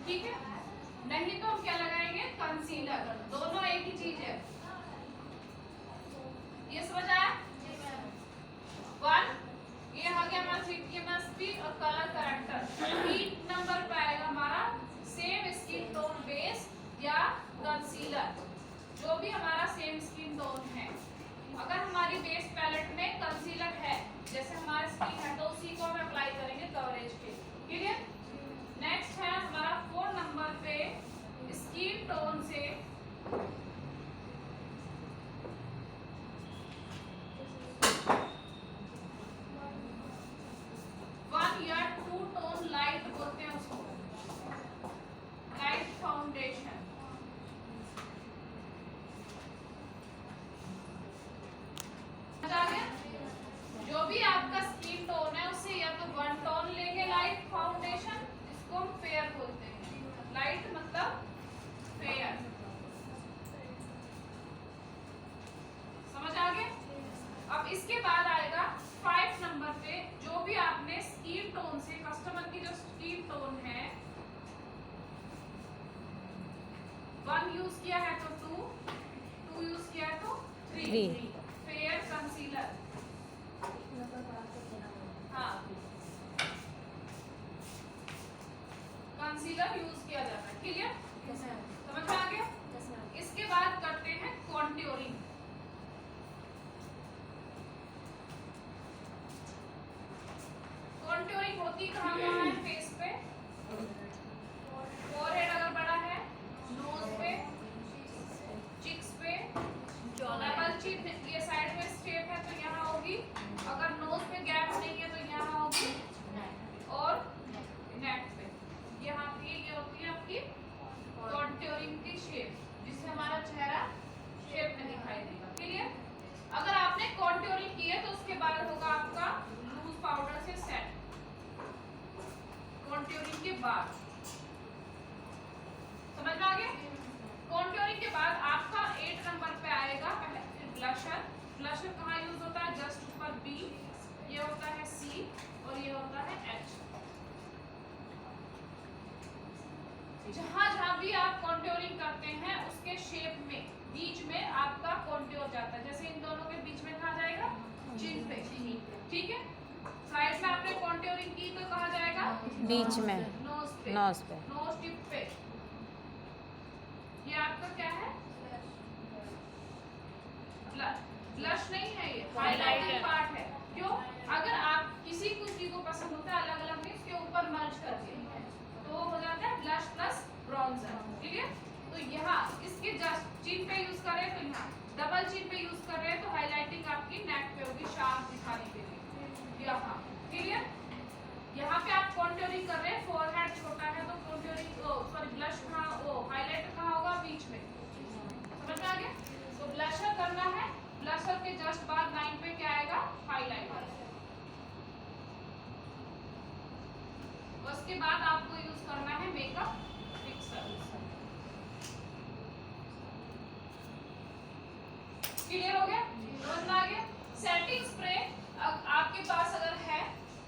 ठीक है, नहीं तो हम क्या लगाएंगे, कंसीलर। दोनों एक ही चीज है, ये समझ आया। 1 ये आ गया हमारा थ्री और कलर करेक्टर। 3 नंबर पे आएगा हमारा सेम स्किन टोन बेस या कंसीलर, जो भी हमारा सेम स्किन टोन है। अगर हमारी बेस पैलेट में कंसीलर है, जैसे हमारे स्किन है, तो उसी को हम अप्लाई करेंगे कवरेज के। क्लियर। नेक्स्ट है हमारा 4 नंबर पे स्किन टोन से इसके बाद आएगा 5 नंबर पे, जो भी आपने स्किन टोन से, कस्टमर की जो स्किन टोन है, 1 यूज किया है तो 2 यूज किया है तो 3 फेयर कंसीलर। हाँ, कंसीलर यूज किया जाता है। क्लियर, समझ में आ गया। इसके बाद करते हैं कॉन्ट्योरिंग। कॉन्ट्योरिंग होती कहाँ है, फेस पे, फोरहेड अगर बड़ा है, नोज पे, चिक्स पे, डबल चिन ये साइड में स्टेप है तो यहाँ होगी, अगर नोज पे गैप नहीं है तो यहाँ होगी, और नेक पे यहाँ पे ये होती है आपकी कॉन्ट्योरिंग की शेप, जिससे हमारा चेहरा शेप में दिखाई देगा। क्लियर। अगर आपने कॉन्ट्योरिंग की है तो उसके बाद होगा आपका लूज पाउडर से सेट। कॉन्ट्योरिंग के बाद समझ में आ गया। कॉन्ट्योरिंग के बाद आपका 8 नंबर पे आएगा फिर ब्लशर। ब्लशर कहाँ यूज होता है, जस्ट ऊपर बी, ये होता है सी और ये होता है एच। जहां जहां भी आप कॉन्ट्योरिंग करते हैं उसके शेप में बीच में आपका कॉन्ट्योर जाता है। जैसे इन दोनों के बीच में कहा जाएगा, चिन पे। ठीक है, साइड में आपने कॉन्ट्योरिंग की तो कहा जाएगा बीच में, नोज पे, नोज टिप पे। ये आपका क्या है, ब्लश नहीं है, ये हाइलाइटिंग पार्ट है। क्यों, अगर आप किसी चीज को पसंद होता है अलग अलग में, इसके ऊपर मर्ज करके तो हो जाता है ब्लश प्लस ब्रॉन्जर। ठीक है, तो यहाँ इसके जस्ट चिन पे यूज कर रहे हैं तो यहाँ, डबल चिन पे यूज कर रहे हैं तो हाइलाइटिंग आपकी नेक पे होगी, शार्प दिखाने के लिए यहाँ। क्लियर। यहाँ पे आप कॉन्ट्योरिंग कर रहे हैं, फोरहेड छोटा है तो कॉन्ट्योरिंग सॉरी ब्लश कहाँ, हाइलाइटर कहाँ होगा, बीच में। समझ में आ गया। तो ब्लशर करना है, ब्लशर के जस्ट बाद लाइन पे क्या आएगा, हाइलाइटर। उसके बाद आपको यूज करना है मेकअप फिक्सर। क्लियर हो गया, समझ में आ गया। सेटिंग स्प्रे आपके पास अगर है,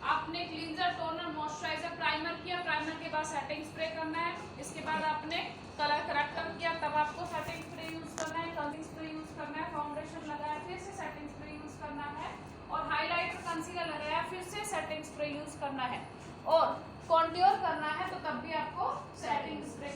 आपने क्लींजर, टोनर, मॉइस्चराइजर, प्राइमर किया, प्राइमर के बाद सेटिंग स्प्रे करना है। इसके बाद आपने कलर करेक्टर किया, तब आपको सेटिंग स्प्रे यूज करना है, क्लेंजिंग स्प्रे यूज करना है, फाउंडेशन लगाया फिर से सेटिंग स्प्रे यूज करना है, और हाइलाइटर कंसीलर लगाया फिर से सेटिंग स्प्रे यूज करना है, और कॉन्ट्योर करना है तो तब भी आपको सेटिंग स्प्रे